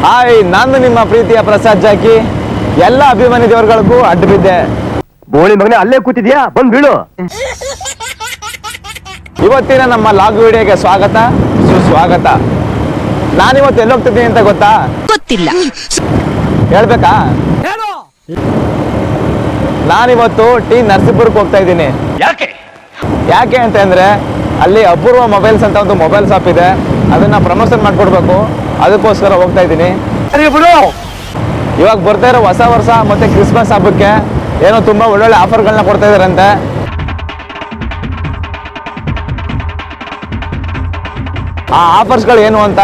Hi, ನಾನು ನಿಮ್ಮ ಪ್ರೀತಿಯ ಪ್ರಸಾದ್ ಜಾಕಿ. ಎಲ್ಲ ಅಭಿಮಾನಿ ದೇವರುಗಳಿಗೂ ಅಡ್ಡ ಬಿದ್ದೆ. ಬೋಳಿ ಮಗನೇ ಅಲ್ಲೇ ಕೂತಿದ್ಯಾ, ಬಂದ್ ಬೀಳು. ಇವತ್ತಿನ ನಮ್ಮ ಲಾಗ್ ವಿಡಿಯೋಗೆ ಸ್ವಾಗತ ಸುಸ್ವಾಗತ. ನಾನಿವತ್ತು ಎಲ್ಲಿ ಹೋಗ್ತಿದ್ದೀನಿ ಅಂತ ಗೊತ್ತಾ? ಗೊತ್ತಿಲ್ಲ. ಹೇಳ್ಬೇಕಾ? ನಾನಿವತ್ತು ಟಿ ನರಸೀಪುರಕ್ಕೆ ಹೋಗ್ತಾ ಇದ್ದೀನಿ. ಯಾಕೆ ಅಂತಂದ್ರೆ ಅಲ್ಲಿ ಅಪೂರ್ವ ಮೊಬೈಲ್ಸ್ ಅಂತ ಒಂದು ಮೊಬೈಲ್ ಶಾಪ್ ಇದೆ, ಅದನ್ನ ಪ್ರಮೋಷನ್ ಮಾಡ್ಕೊಡ್ಬೇಕು. ಅದಕ್ಕೋಸ್ಕರ ಹೋಗ್ತಾ ಇದ್ದೀನಿ. ಇವಾಗ ಬರ್ತಾ ಇರೋ ಹೊಸ ವರ್ಷ ಮತ್ತೆ ಕ್ರಿಸ್ಮಸ್ ಹಬ್ಬಕ್ಕೆ ಏನೋ ತುಂಬಾ ಒಳ್ಳೊಳ್ಳೆ ಆಫರ್ಗಳನ್ನ ಕೊಡ್ತಾ ಇದಾರಂತೆ. ಆ ಆಫರ್ಸ್ಗಳು ಏನು ಅಂತ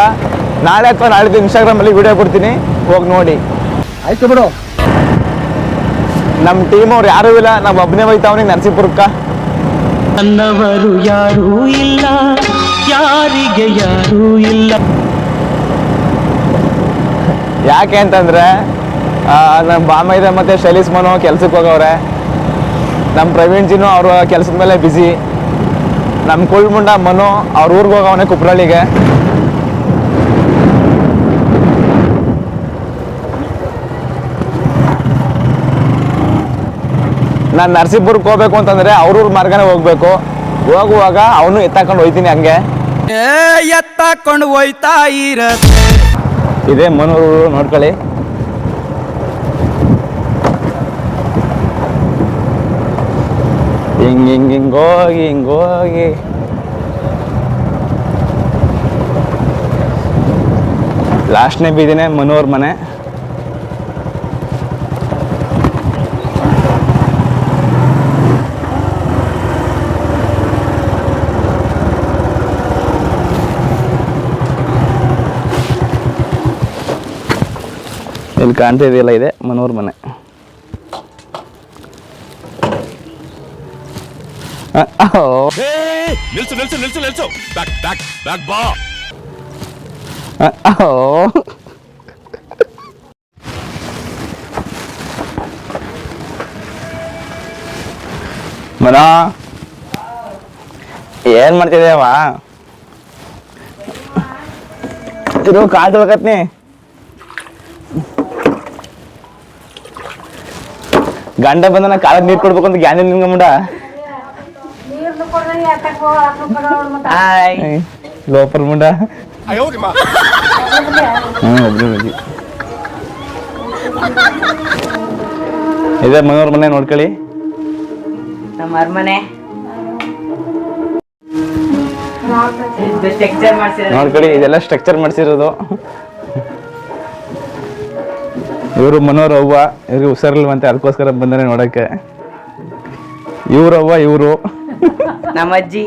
ನಾಳೆ ಅಥವಾ ನಾಳಿದ್ದು ಇನ್ಸ್ಟಾಗ್ರಾಮ್ ಅಲ್ಲಿ ವಿಡಿಯೋ ಕೊಡ್ತೀನಿ, ಹೋಗಿ ನೋಡಿ. ಆಯ್ತು ಬಿಡು. ನಮ್ಮ ಟೀಮ್ ಅವ್ರು ಯಾರೂ ಇಲ್ಲ, ನಾವು ಒಬ್ಬನೇ ಹೋಯ್ತಾವನಿ ನರಸೀಪುರಕ್ಕ. ನನ್ನವರು ಯಾರೂ ಇಲ್ಲ, ಯಾರಿಗೆ ಯಾರೂ ಇಲ್ಲ. ಯಾಕೆ ಅಂತಂದ್ರೆ ನಮ್ಮ ಬಾಮೈದ ಮತ್ತೆ ಶೈಲೀಸ್ ಮನು ಕೆಲ್ಸಕ್ಕೆ ಹೋಗವ್ರೆ. ನಮ್ಮ ಪ್ರವೀಣ್ ಜಿನು ಅವರು ಕೆಲಸದ ಮೇಲೆ ಬ್ಯುಸಿ. ನಮ್ಮ ಕುಳ್ಮುಂಡ ಮನು ಅವ್ರ ಊರಿಗೆ ಹೋಗವನೆ ಕುಪ್ರಳ್ಳಿಗೆ. ನಾನು ನರಸೀಪುರಕ್ಕೆ ಹೋಗ್ಬೇಕು ಅಂತಂದ್ರೆ ಅವ್ರೂರ್ ಮಾರ್ಗನೇ ಹೋಗ್ಬೇಕು. ಹೋಗುವಾಗ ಅವನು ಎತ್ತಾಕೊಂಡು ಹೋಯ್ತೀನಿ. ಹಂಗೆ ಎತ್ತಾಕೊಂಡು ಹೋಯ್ತಾ ಇದೇ ಮನೂರು, ನೋಡ್ಕೊಳ್ಳಿ. ಹಿಂಗೋಗಿ ಲಾಸ್ಟ್ನೇ ಬೀದಿನೇ ಮನೋರ್ ಮನೆ. ಇಲ್ಲಿ ಕಾಣ್ತಾ ಇದೆಯಲ್ಲ, ಇದೆ ಮನೋರ್ ಮನೆ. ಮನ ಏನ್ ಮಾಡ್ತಿದ್ದೇವ? ಇದು ಕಾಡ್ಬೇಕತ್ನಿ. ಗಂಡ ಬಂದನ ಕಾಲಕ್ಕೆ ನೀರು ಕೊಡ್ಬೇಕು ಅಂತ ಗ್ಯಾನ್ ನಿನ್ಗ ಮುಂಡ. ಲೋಪರ್ ಮುಂಡ. ಇದೆ ಮನೋರ್ ಮನೆ, ನೋಡ್ಕೊಳ್ಳಿ. ನಮ್ಮ ಅರಮನೆ ನೋಡ್ಕೊಳ್ಳಿ, ಇದೆಲ್ಲ ಸ್ಟ್ರಕ್ಚರ್ ಮಾಡಿಸಿರೋದು. ಇವರು ಮನೋರ್ ಅವ್ವ, ಇವ್ರಿಗೆ ಹುಷಾರಿಲ್ವಂತೆ, ಅದಕ್ಕೋಸ್ಕರ ಬಂದಾನೆ ನೋಡಕ್ಕೆ. ಇವ್ರವ್ವ ಇವರು ನಮ್ಮ ಅಜ್ಜಿ.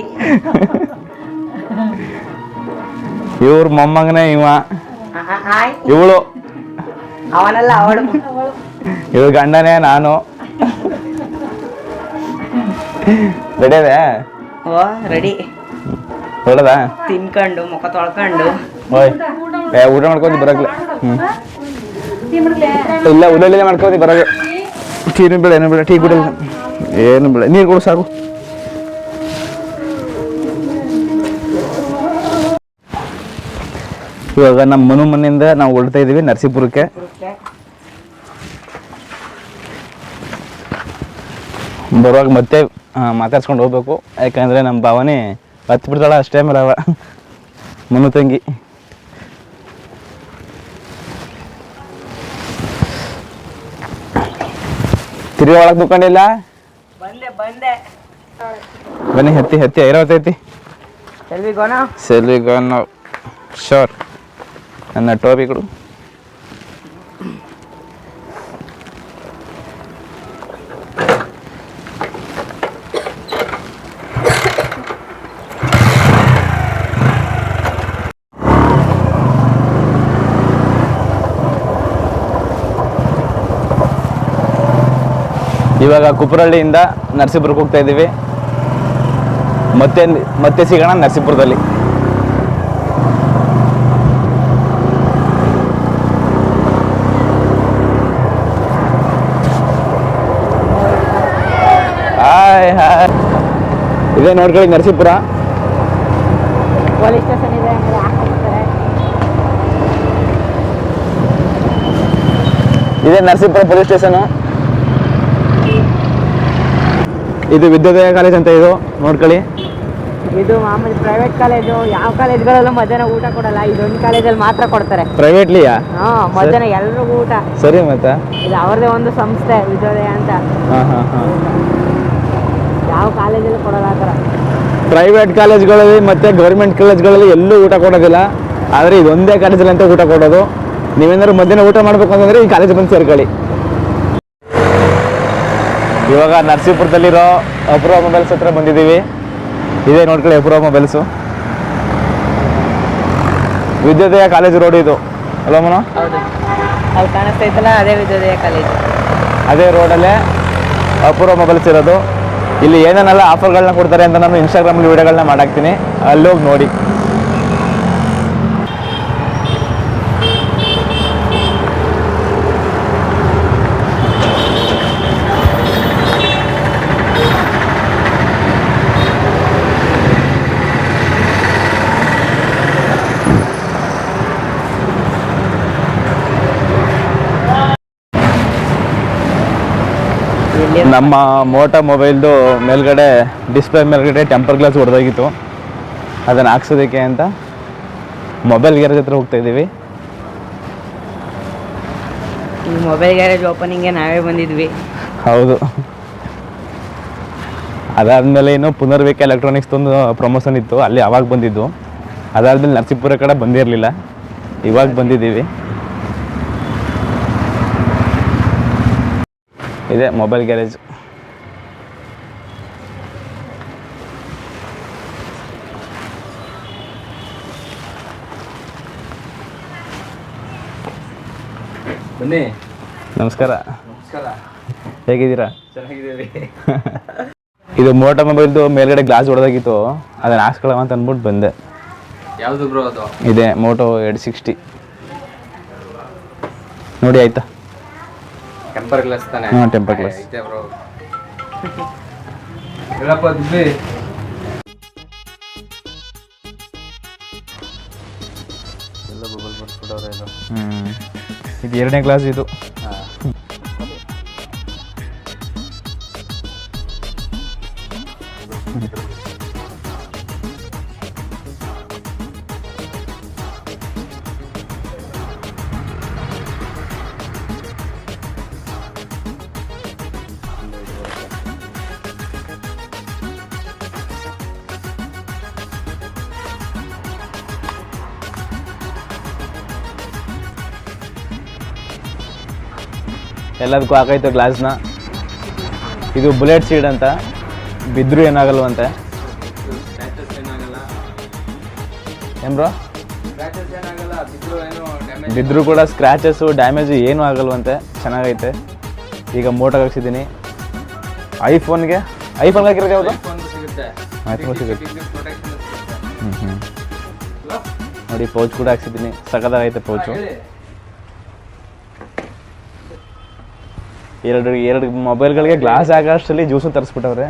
ಇವ್ರ ಮೊಮ್ಮಗನೇ ಇವ, ಇವಳು ಅವನಲ್ಲ ಅವಳು. ಇವ್ರ ಗಂಡನೇ ನಾನು. ರೆಡಿ ಅದೇ? ಓ ರೆಡಿ. ಹೊಡದ ತಿನ್ಕೊಂಡು ಮುಖ ತೊಳ್ಕೊಂಡು ಓಯ್ ಊಟ ಮಾಡ್ಕೋತಿ ಬರಕ್ಲೆ. ಇಲ್ಲ ಉಳ್ಳಳ್ಳಿನೇ ಮಾಡ್ಕೋತಿ ಬರಾಗ. ಟೀನು ಬೇಡ, ಏನು ಬೇಡ, ಟೀ ಕುಡಿಲ್ಲ, ಏನು ಬೇಡ, ನೀರು ಕೊಡು ಸಾಕು. ಇವಾಗ ನಮ್ಮ ಮನು ಮನೆಯಿಂದ ನಾವು ಹೊರಡ್ತಾ ಇದೀವಿ ನರಸೀಪುರಕ್ಕೆ. ಬರುವಾಗ ಮತ್ತೆ ಮಾತಾಡ್ಸ್ಕೊಂಡು ಹೋಗ್ಬೇಕು. ಯಾಕಂದ್ರೆ ನಮ್ಮ ಭಾವನೆ ಹತ್ತು ಬಿಡ್ತಾಳ ಅಷ್ಟೇ ಮೇಲೆ ಅವ ಮನು ತಂಗಿ. ತಿರುಗಿ ಒಳಗೆ ದುಕೊಂಡಿಲ್ಲ. ಬನ್ನಿ, ಹತ್ತಿ ಐರಾವತೈತಿ. ಸೆಲ್ವಿಗೋನ ಶೋರ್. ನನ್ನ ಟೋಪಿಗಳು ಇವಾಗ ಕುಪ್ರಳ್ಳಿಯಿಂದ ನರಸೀಪುರಕ್ಕೆ ಹೋಗ್ತಾ ಇದ್ದೀವಿ. ಮತ್ತೆ ಸಿಗೋಣ ನರಸೀಪುರದಲ್ಲಿ. Hi hi. ಇದೇ ನೋಡ್ಕೊಳ್ಳಿ ನರಸೀಪುರ. ಪೊಲೀಸ್ ಸ್ಟೇಷನ್ ಇದೆ. ಇದೇ ನರಸೀಪುರ ಪೊಲೀಸ್ ಸ್ಟೇಷನು. ಇದು ವಿದ್ಯೋದಯ ಕಾಲೇಜ್ ಅಂತ ಇದು ನೋಡ್ಕೊಳ್ಳಿ. ಇದು ಮಾಮೂಲಿ ಪ್ರೈವೇಟ್ ಕಾಲೇಜು. ಯಾವ ಕಾಲೇಜ್ಗಳಲ್ಲೂ ಮಧ್ಯಾಹ್ನ ಊಟ ಕೊಡಲ್ಲ, ಇದೊಂದು ಕಾಲೇಜಲ್ಲಿ ಮಾತ್ರ ಕೊಡ್ತಾರೆ. ಪ್ರೈವೇಟ್ಲಿಯಾ? ಹಾ, ಮಧ್ಯಾಹ್ನ ಎಲ್ರಿಗೂ ಊಟ. ಸರಿ ಮತ್ತೆ ಇದು ಅವ್ರದೇ ಒಂದು ಸಂಸ್ಥೆ ವಿದ್ಯೋದಯ ಅಂತ. ಯಾವ ಕಾಲೇಜಲ್ಲೂ ಕೊಡಲ್ಲ ಆ ಥರ. ಪ್ರೈವೇಟ್ ಕಾಲೇಜ್ಗಳಲ್ಲಿ ಮತ್ತು ಗೌರ್ಮೆಂಟ್ ಕಾಲೇಜ್ಗಳಲ್ಲಿ ಎಲ್ಲೂ ಊಟ ಕೊಡೋದಿಲ್ಲ. ಆದರೆ ಇದೊಂದೇ ಕಾಲೇಜಲ್ಲಿ ಅಂತ ಊಟ ಕೊಡೋದು. ನೀವೇನಾದ್ರು ಮಧ್ಯಾಹ್ನ ಊಟ ಮಾಡಬೇಕು ಅಂತಂದರೆ ಈ ಕಾಲೇಜ್ ಬಂದು ಸೇರ್ಕೊಳ್ಳಿ. ಇವಾಗ ನರಸೀಪುರದಲ್ಲಿರೋ ಅಪೂರ್ವ ಮೊಬೈಲ್ಸ್ ಹತ್ರ ಬಂದಿದ್ದೀವಿ. ಇದೇ ನೋಡ್ಕೊಳ್ಳಿ ಅಪೂರ್ವ ಮೊಬೈಲ್ಸು. ವಿದ್ಯೋದಯ ಕಾಲೇಜ್ ರೋಡ್ ಇದು ಅಲ್ವಾ ಮನೋ? ಹೌದು, ಅಲ್ಲಿ ಕಾಣಿಸ್ತಾ ಇತ್ತಲ್ಲ ಅದೇ ವಿದ್ಯೋದಯ ಕಾಲೇಜು. ಅದೇ ರೋಡಲ್ಲೇ ಅಪೂರ್ವ ಮೊಬೈಲ್ಸ್ ಇರೋದು. ಇಲ್ಲಿ ಏನೇನೆಲ್ಲ ಆಫರ್ಗಳನ್ನ ಕೊಡ್ತಾರೆ ಅಂತ ನಾನು ಇನ್ಸ್ಟಾಗ್ರಾಮಲ್ಲಿ ವೀಡಿಯೋಗಳನ್ನ ಮಾಡಾಕ್ತೀನಿ, ಅಲ್ಲಿ ಹೋಗಿ ನೋಡಿ. ನಮ್ಮ ಮೋಟೋ ಮೊಬೈಲ್ದು ಮೇಲ್ಗಡೆ ಡಿಸ್ಪ್ಲೇ ಮೇಲ್ಗಡೆ ಟೆಂಪರ್ ಗ್ಲಾಸ್ ಹೊಡೆದೋಗಿತ್ತು. ಅದನ್ನು ಹಾಕ್ಸೋದಕ್ಕೆ ಅಂತ ಮೊಬೈಲ್ ಗ್ಯಾರೇಜ್ ಹತ್ರ ಹೋಗ್ತಾ ಇದ್ದೀವಿ. ಈ ಮೊಬೈಲ್ ಗ್ಯಾರೇಜ್ ಓಪನಿಂಗ್ಗೆ ನಾವೇ ಬಂದಿದ್ವಿ. ಹೌದು. ಅದಾದಮೇಲೆ ಇನ್ನು ಪುನರ್ವಿಕ ಎಲೆಕ್ಟ್ರಾನಿಕ್ಸ್ ಒಂದು ಪ್ರಮೋಷನ್ ಇತ್ತು, ಅಲ್ಲಿ ಅವಾಗ ಬಂದಿದ್ದು. ಅದಾದಮೇಲೆ ನರಸೀಪುರ ಕಡೆ ಬಂದಿರಲಿಲ್ಲ, ಇವಾಗ ಬಂದಿದ್ದೀವಿ. ಇದೆ ಮೊಬೈಲ್ ಗ್ಯಾರೇಜ್. ಬನ್ನಿ. ನಮಸ್ಕಾರ. ನಮಸ್ಕಾರ. ಹೇಗಿದ್ದೀರಾ? ಚೆನ್ನಾಗಿದ್ದೀವಿ. ಇದು ಮೋಟೋ ಮೊಬೈಲ್ದು ಮೇಲ್ಗಡೆ ಗ್ಲಾಸ್ ಹೊಡೆದಾಗಿತ್ತು, ಅದನ್ನು ಹಾಕ್ಸ್ಕೊಳ್ಳೋ ಅಂತ ಅಂದ್ಬಿಟ್ಟು ಬಂದೆ. ಯಾವುದು ಬ್ರೋ ಅದು? ಇದೆ ಮೋಟೋ 260 ನೋಡಿ ಆಯ್ತಾ? ಟೆಂಪರ್ ಗ್ಲಾಸ್ ತಾನೆ? ಹಾಂ, ಟೆಂಪರ್ ಗ್ಲಾಸ್ ಐತೆ ಬ್ರೋ. ಹೇಳಪ್ಪ ದಿಬ್ಬಿ. ಇದು 2ನೇ ಕ್ಲಾಸ್ ಇದು. ಎಲ್ಲದಕ್ಕೂ ಹಾಕೈತೆ ಗ್ಲಾಸ್ನ. ಇದು ಬುಲೆಟ್ ಸೀಡ್ ಅಂತ, ಬಿದ್ದರೂ ಏನಾಗಲ್ವಂತೆ. ಏನು ಬ್ರೋ? ಬಿದ್ದರೂ ಕೂಡ ಸ್ಕ್ರ್ಯಾಚಸ್ಸು ಡ್ಯಾಮೇಜು ಏನೂ ಆಗಲ್ವಂತೆ. ಚೆನ್ನಾಗೈತೆ. ಈಗ ಮೋಟೋಗೆ ಹಾಕ್ಸಿದ್ದೀನಿ. ಐಫೋನ್ಗೆ ಹಾಕಿರೋದು ಯಾವುದು? ಐಫೋನ್ ಸಿಗುತ್ತೆ. ನೋಡಿ ಪೌಚ್ ಕೂಡ ಹಾಕ್ಸಿದ್ದೀನಿ, ಸಖತ್ತಾಗೈತೆ ಪೌಚು. ಎರಡು ಮೊಬೈಲ್ಗಳಿಗೆ ಗ್ಲಾಸ್ ಆಗೋಷ್ಟರಲ್ಲಿ ಜ್ಯೂಸು ತರಿಸ್ಬಿಟ್ಟವ್ರೆ.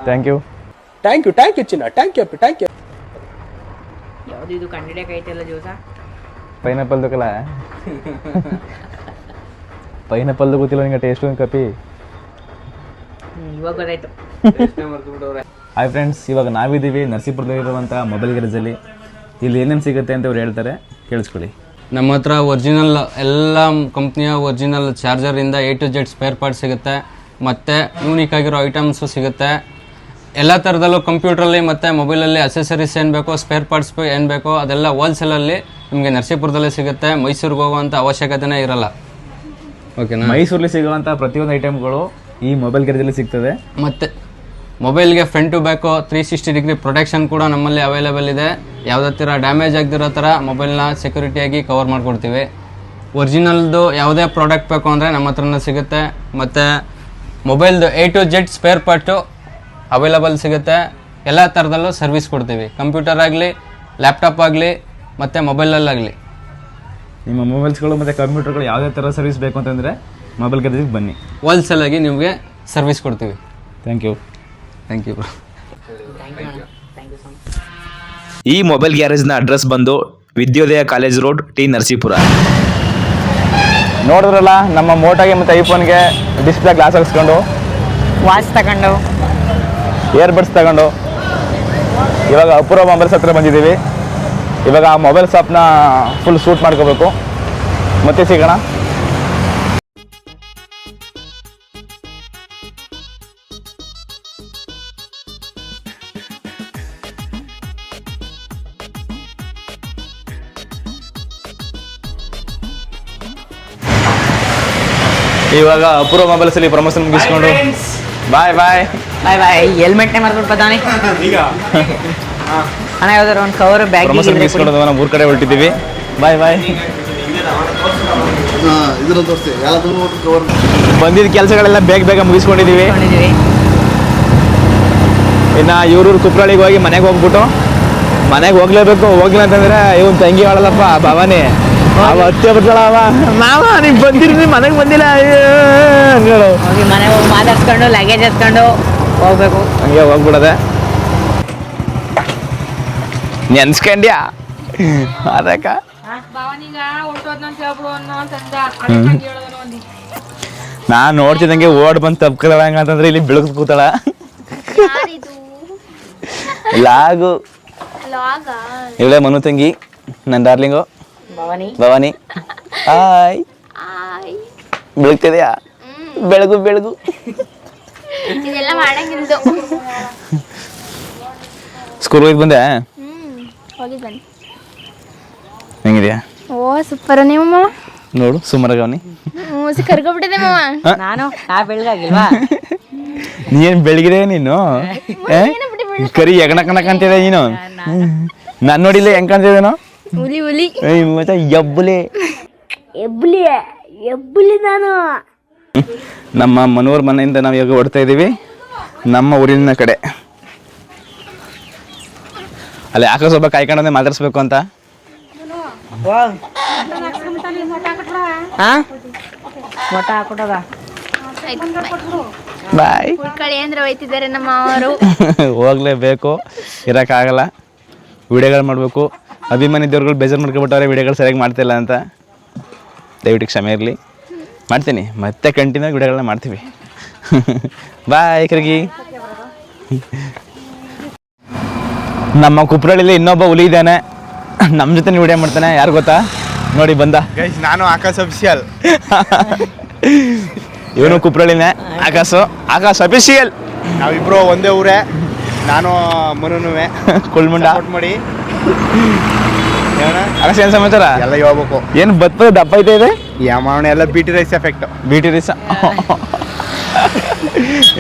ಥ್ಯಾಂಕ್ ಯು ಚಿನ್ನ. Thank you. ಯಾವುದು ಇದು ಕಂಡಿಡಿಯಕೈತಲ್ಲ ಜ್ಯೂಸ? ಪೈನಾಪಲ್ದು ಕಲ. ಪೈನಾಪಲ್ದು ಗೊತ್ತಿಲ್ಲ ನಿಂಗೆ ಟೇಸ್ಟು ಕಪಿ. ಇವಾಗ ಗೊತ್ತಾಯ್ತು. ಹಾಯ್ ಫ್ರೆಂಡ್ಸ್, ಇವಾಗ ನಾವಿದ್ದೀವಿ ನರಸೀಪುರದಲ್ಲಿರುವಂಥ ಮೊಬೈಲ್ ಗ್ಯಾರೇಜಲ್ಲಿ. ಇಲ್ಲಿ ಏನೇನು ಸಿಗುತ್ತೆ ಅಂತ ಅವ್ರು ಹೇಳ್ತಾರೆ, ಕೇಳಿಸ್ಕೊಳ್ಳಿ. ನಮ್ಮ ಹತ್ರ ಒರಿಜಿನಲ್ ಎಲ್ಲ ಕಂಪ್ನಿಯ ಒರಿಜಿನಲ್ ಚಾರ್ಜರಿಂದ A to Z spare part ಸಿಗುತ್ತೆ, ಮತ್ತು ಯೂನಿಕ್ ಆಗಿರೋ ಐಟಮ್ಸು ಸಿಗುತ್ತೆ. ಎಲ್ಲ ಥರದಲ್ಲೂ ಕಂಪ್ಯೂಟ್ರಲ್ಲಿ ಮತ್ತು ಮೊಬೈಲಲ್ಲಿ ಅಸೆಸರೀಸ್ ಏನು ಬೇಕೋ, ಸ್ಪೇರ್ ಪಾರ್ಟ್ಸ್ ಏನು ಬೇಕೋ ಅದೆಲ್ಲ ಹೋಲ್ಸೇಲಲ್ಲಿ ನಿಮಗೆ ನರಸೀಪುರದಲ್ಲೇ ಸಿಗುತ್ತೆ. ಮೈಸೂರಿಗೆ ಹೋಗುವಂಥ ಅವಶ್ಯಕತೆನೇ ಇರಲ್ಲ. ಓಕೆನಾ? ಮೈಸೂರಲ್ಲಿ ಸಿಗುವಂಥ ಪ್ರತಿಯೊಂದು ಐಟಮ್ಗಳು ಈ ಮೊಬೈಲ್ ಗ್ಯಾರೇಜಲ್ಲಿ ಸಿಗ್ತದೆ. ಮತ್ತು ಮೊಬೈಲ್ಗೆ front to back 360 degree protection ಕೂಡ ನಮ್ಮಲ್ಲಿ ಅವೈಲೇಬಲ್ ಇದೆ. ಯಾವುದೇ ಥರ ಡ್ಯಾಮೇಜ್ ಆಗದಿರೋ ಥರ ಮೊಬೈಲ್ನ ಸೆಕ್ಯೂರಿಟಿಯಾಗಿ ಕವರ್ ಮಾಡಿಕೊಡ್ತೀವಿ. ಒರಿಜಿನಲ್ದು ಯಾವುದೇ ಪ್ರಾಡಕ್ಟ್ ಬೇಕು ಅಂದರೆ ನಮ್ಮ ಹತ್ರನೇ ಸಿಗುತ್ತೆ. ಮತ್ತು ಮೊಬೈಲ್ದು A to Z spare part available ಸಿಗುತ್ತೆ. ಎಲ್ಲ ಥರದಲ್ಲೂ ಸರ್ವಿಸ್ ಕೊಡ್ತೀವಿ, ಕಂಪ್ಯೂಟರ್ ಆಗಲಿ, ಲ್ಯಾಪ್ಟಾಪ್ ಆಗಲಿ ಮತ್ತು ಮೊಬೈಲಲ್ಲಾಗಲಿ. ನಿಮ್ಮ ಮೊಬೈಲ್ಸ್ಗಳು ಮತ್ತು ಕಂಪ್ಯೂಟರ್ಗಳು ಯಾವುದೇ ಥರ ಸರ್ವಿಸ್ ಬೇಕು ಅಂತಂದರೆ ಮೊಬೈಲ್ ಗ್ಯಾರೇಜಿಗೆ ಬನ್ನಿ. ಹೋಲ್ಸೇಲಾಗಿ ನಿಮಗೆ ಸರ್ವಿಸ್ ಕೊಡ್ತೀವಿ. Thank you. ಬ್ರೋ. ಈ ಮೊಬೈಲ್ ಗ್ಯಾರೇಜ್ನ ಅಡ್ರೆಸ್ ಬಂದು Vidyodaya college road, T Narasipura. ನೋಡಿದ್ರಲ್ಲ ನಮ್ಮ ಮೋಟೋಗೆ ಮತ್ತು ಐಫೋನ್ಗೆ ಡಿಸ್ಪ್ಲೇ ಗ್ಲಾಸ್ ಹಾಕ್ಸ್ಕೊಂಡು ವಾಚ್ ತಗೊಂಡು ಇಯರ್ಬಡ್ಸ್ ತಗೊಂಡು ಇವಾಗ ಅಪೂರ್ವ ಮೊಬೈಲ್ಸ್ ಹತ್ರ ಬಂದಿದ್ದೀವಿ. ಇವಾಗ ಆ ಮೊಬೈಲ್ ಶಾಪ್ನ ಫುಲ್ ಶೂಟ್ ಮಾಡ್ಕೋಬೇಕು. ಮತ್ತೆ ಸಿಗೋಣ. ಇವಾಗ ಅಪೂರ್ವ ಮೊಬೈಲ್ಸ್ ಅಲ್ಲಿ ಪ್ರಮೋಷನ್ ಮುಗಿಸ್ಕೊಂಡು ಬಾಯ್ ಬಾಯ್ ಬಾಯ್ ಬಾಯ್. ಹೆಲ್ಮೆಟ್ನೇ ಮರ್ಬಿಟ್ಟು ಬದಾನೆ ಅಣ್ಣ. ಯಾವ್ದಾರು ಒಂದು ಕವರ್ ಬ್ಯಾಗ್ ಪ್ರಮೋಷನ್ ಮುಗಿಸ್ಕೊಂಡು ನಾವು ಊರ್ ಕಡೆ ಹೊರಟಿದ್ದೀವಿ. ಬಾಯ್ ಬಾಯ್. ಬಂದಿದ್ದ ಕೆಲಸಗಳೆಲ್ಲ ಬೇಗ ಮುಗಿಸ್ಕೊಂಡಿದ್ದೀವಿ. ಇನ್ನು ಇವ್ರೂರು ಕುಪ್ರಳಿಗೆ ಹೋಗಿ ಮನೆಗೆ ಹೋಗ್ಬಿಟ್ಟು ಮನೆಗೆ ಹೋಗ್ಲೇಬೇಕು. ಹೋಗಿಲ್ಲ ಅಂತಂದ್ರೆ ಇವನ್ ತಂಗಿ ಹೇಳಲ್ಲಪ್ಪ ಭವಾನಿ ಅವ ಹತ್ತೆ ಬಿಟ್ಟಾಳ. ಅವ ಮಾವ ನೀವು ಬಂದಿರಿ ಮನೆಗೆ ಬಂದಿಲ್ಲ ಹೇಳು. ಹೋಗಿ ಮನೆಗೆ ಹೋಗಿ ಮಾತಾಡ್ಸ್ಕೊಂಡು ಲಗೇಜ್ ಎತ್ಕೊಂಡು ಹೋಗ್ಬೇಕು. ಹಂಗೆ ಹೋಗ್ಬಿಡದೆ ನೆನ್ಸ್ಕೊಂಡ್ಯಾ ಅದಕ್ಕ. ನಾನ್ ನೋಡ್ತಿದ್ದಂಗೆ ಓಡ್ ಬಂದು ತಪ್ಕಳ ಅಂತಂದ್ರೆ ಇಲ್ಲಿ ಬೆಳಗ್ ಕೂತಾಳ. ಲಾಗು ಇವಳೆ ಮನು ತಂಗಿ, ನನ್ನ ಡಾರ್ಲಿಂಗು ಭವಾನಿ. ಹಾಯ್. ಬೆಳಗ್ತಿದ್ಯಾ? ಬೆಳಗು ಇದೆಲ್ಲ ಮಾಡಂಗಿಲ್ದು. ಸ್ಕೂಲ್ ಹೋಗಿ ಬಂದೆ? ಹೋಗಿ ಬನ್ನಿ. ಹೆಂಗಿದ್ಯಾ? ಓ ಸೂಪರ್. ನೀವು ಮಾವ ನೋಡು ಸುಮಾರಾಗವನಿ. ಕರ್ಕೊಬಿಟ್ಟಿದೆ ಮಾವ. ನಾನು ಬೆಳಗಾಗಿಲ್ವಾ? ನೀನ್ ಬೆಳಗಿದೆ ನೀನು ಕರಿ ಎಗಣ ಕಣಕಂತಿದೆ ನೀನು. ನಾನ್ ನೋಡಿಲ್ಲ ಹೆಂಗ್ ಕಾಣ್ತಿದ್ದೇನೋ. ಹುಲಿ ಮತ್ತೆ ಎಬ್ಬುಲಿ ನಾನು. ನಮ್ಮ ಮನೋರ್ ಮನೆಯಿಂದ ನಾವು ಇವಾಗ ಹೊಡ್ತಾ ಇದೀವಿ ನಮ್ಮ ಊರಿನ ಕಡೆ. ಅಲ್ಲಿ ಯಾಕೆ ಸ್ವಲ್ಪ ಕಾಯ್ಕೊಂಡೆ ಮಾತಾಡ್ಸ್ಬೇಕು ಅಂತ. ಮೊಟ್ಟ ಹಾಕೊಟ್ಟದ ಬಾಯ್. ಉಳ್ಕಳಿ ಅಂದ್ರೆ ಹೋಯ್ತಿದ್ದಾರೆ ನಮ್ಮ ಅವರು. ಹೋಗ್ಲೇಬೇಕು, ಇರೋಕ್ಕಾಗಲ್ಲ. ವಿಡಿಯೋಗಳು ಮಾಡಬೇಕು. ಅಭಿಮಾನಿ ದೇವ್ರುಗಳು ಬೇಜಾರು ಮಾಡ್ಕೊಬಿಟ್ಟವ್ರೆ ವಿಡಿಯೋಗಳು ಸರಿಯಾಗಿ ಮಾಡ್ತಿಲ್ಲ ಅಂತ. ದಯವಿಟ್ಟು ಕ್ಷಮೆ ಇರಲಿ. ಮಾಡ್ತೀನಿ ಮತ್ತೆ ಕಂಟಿನ್ಯೂ ವಿಡಿಯೋಗಳನ್ನ ಮಾಡ್ತೀವಿ. ಬಾಯ್ ಕರ್ಗಿ. ನಮ್ಮ ಕುಪ್ರಳ್ಳಿಲಿ ಇನ್ನೊಬ್ಬ ಹುಲಿ ಇದ್ದಾನೆ, ನಮ್ಮ ಜೊತೆ ವಿಡಿಯೋ ಮಾಡ್ತಾನೆ. ಯಾರು ಗೊತ್ತಾ? ನೋಡಿ ಬಂದ. ನಾನು ಆಕಾಶ್ ಅಫಿಷಿಯಲ್. ಇವನು ಕುಪ್ರಳ್ಳಿನೇ, ಆಕಾಶ್ ಅಫಿಷಿಯಲ್. ನಾವಿಬ್ರು ಒಂದೇ ಊರೇ. ನಾನು ಮನುನುವೆ ಕುಳ್ಮುಂಡ ಮಾಡಿ ಆಕಾಶ. ಏನ್ ಸಮಾಚಾರ? ಎಲ್ಲ ಹೇಳ್ಬೇಕು. ಏನು ಬತ್ತ ದಪ್ಪ ಇದೆ ಯಾವಣ ಎಲ್ಲ BT rice effect. BT rice.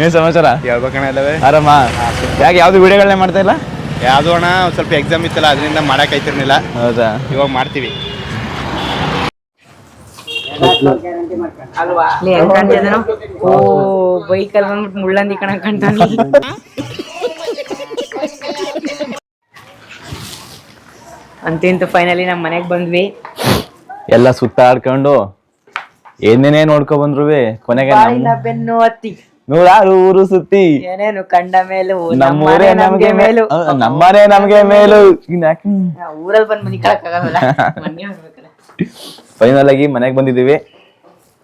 ಏನ್ ಸಮಾಚಾರ? ಹೇಳ್ಬೇಕಣ ಎಲ್ಲವೇ ಆರಾಮ? ಯಾಕೆ ಯಾವ್ದು ವಿಡಿಯೋಗಳನ್ನೇ ಮಾಡ್ತಾ ಇಲ್ಲ? ಯಾವ್ದು ಅಣ್ಣ ಸ್ವಲ್ಪ ಎಕ್ಸಾಮ್ ಇತ್ತಲ್ಲ ಅದರಿಂದ ಮಾಡಕ್ ಆಯ್ತಿರ್ಲಿಲ್ಲ. ಹೌದಾ? ಇವಾಗ ಮಾಡ್ತೀವಿ. ಹೆಂಗ್ ಕಾಣ್ತಿದ್ದೇನೋ? ಓ ಬೈಕಲ್ಲಿ ಬಂದ್ಬಿಟ್ಟು ಮುಳ್ಳಂದಿ ಕಣ ಕಾಣ್ತಾನೆ. ಅಂತೂ ಫೈನಲಿ ನಮ್ಮ ಮನೆಗೆ ಬಂದ್ವಿ. ಎಲ್ಲ ಸುತ್ತಾಡ್ಕೊಂಡು ಏನೇನೇ ನೋಡ್ಕೊ ಬಂದ್ರು ಕೊನೆಗೆ ಬೆನ್ನು ಹತ್ತಿ 106 ಊರು ಸುತ್ತಿ ಏನೇನು ಕಂಡ ಮೇಲೂ ನಮ್ಮೂರೇ ನಮ್ಗೆ ಮೇಲು, ನಮ್ಮನೆ ನಮ್ಗೆ ಮೇಲು. ಊರಲ್ಲಿ ಬಂದು ಮನಿ ಕಳಕ್ಕಾಗಲ್ಲ. ಮನೆ ಹೋಗ್ಬೇಕಲ್ಲ. ಫೈನಲ್ ಆಗಿ ಮನೆಗೆ ಬಂದಿದ್ದೀವಿ.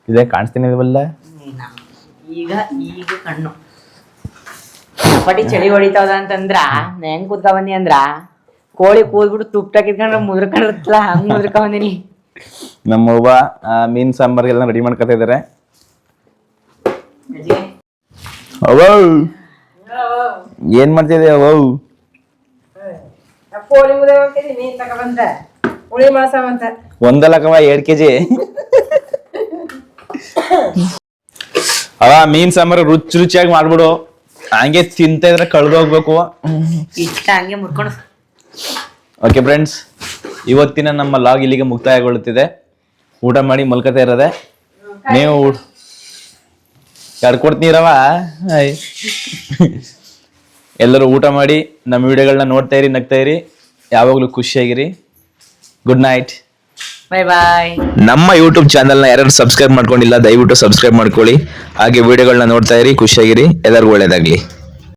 ಇದೇ ಕಾಣಿಸ್ತೀನಿ ಇಲ್ವಲ್ಲ ಈಗ ಕಣ್ಣು ಪಟಿ ಚಳಿ ಹೊಡಿತಾವದ ಅಂತಂದ್ರ ಹೆಂಗ್ ಕೂತ್ಕ ಬಂದಿ ಅಂದ್ರ ಕೋಳಿ ಕೂದ್ಬಿಟ್ಟು ತುಪ್ಪ ಕಿತ್ಕೊಂಡ್ರೆ ಮುದ್ರಕೊಂಡಿರ್ತಲ್ಲ ಹಂಗ್ ಮುದ್ರಕ ಬಂದಿನಿ. ನಮ್ಮವ್ವ ಮೀನ್ ಸಾಂಬಾರ್ಗೆಲ್ಲ ರೆಡಿ ಮಾಡ್ಕೊತಾ ಇದಾರೆ. ಏನ್ ಮಾಡ್ತಿದ್ದೆ ಅವೌ? ಒಂದಲ್ಲಕವ 2 kg. ಅವ ಮೀನ್ ಸಾಂಬಾರು ರುಚಿಯಾಗಿ ಮಾಡ್ಬಿಡು. ಹಂಗೆ ತಿಂತ ಇದ್ರೆ ಕಳ್ದೋಗ್ಬೇಕು. ಇಷ್ಟ ಹಂಗೆ ಮುರ್ಕೊಂಡು. ಓಕೆ ಫ್ರೆಂಡ್ಸ್, ಇವತ್ತಿನ ನಮ್ಮ ಲಾಗ್ ಇಲ್ಲಿಗೆ ಮುಕ್ತಾಯಗೊಳ್ಳುತ್ತಿದೆ. ಊಟ ಮಾಡಿ ಮಲ್ಕತಾ ಇರೋದೆ. ನೀವು ಕೊಡ್ತೀರವ. ಎಲ್ಲರೂ ಊಟ ಮಾಡಿ ನಮ್ಮ ವಿಡಿಯೋಗಳನ್ನ ನೋಡ್ತಾ ಇರಿ, ನಗ್ತಾ ಇರಿ, ಯಾವಾಗಲೂ ಖುಷಿಯಾಗಿರಿ. ಗುಡ್ ನೈಟ್, ಬಾಯ್ ಬಾಯ್. ನಮ್ಮ ಯೂಟ್ಯೂಬ್ ಚಾನಲ್ನ ಯಾರು ಸಬ್ಸ್ಕ್ರೈಬ್ ಮಾಡ್ಕೊಂಡಿಲ್ಲ ದಯವಿಟ್ಟು ಸಬ್ಸ್ಕ್ರೈಬ್ ಮಾಡ್ಕೊಳ್ಳಿ. ಹಾಗೆ ವಿಡಿಯೋಗಳನ್ನ ನೋಡ್ತಾ ಇರಿ, ಖುಷಿಯಾಗಿರಿ. ಎಲ್ಲರಿಗೂ ಒಳ್ಳೇದಾಗ್ಲಿ.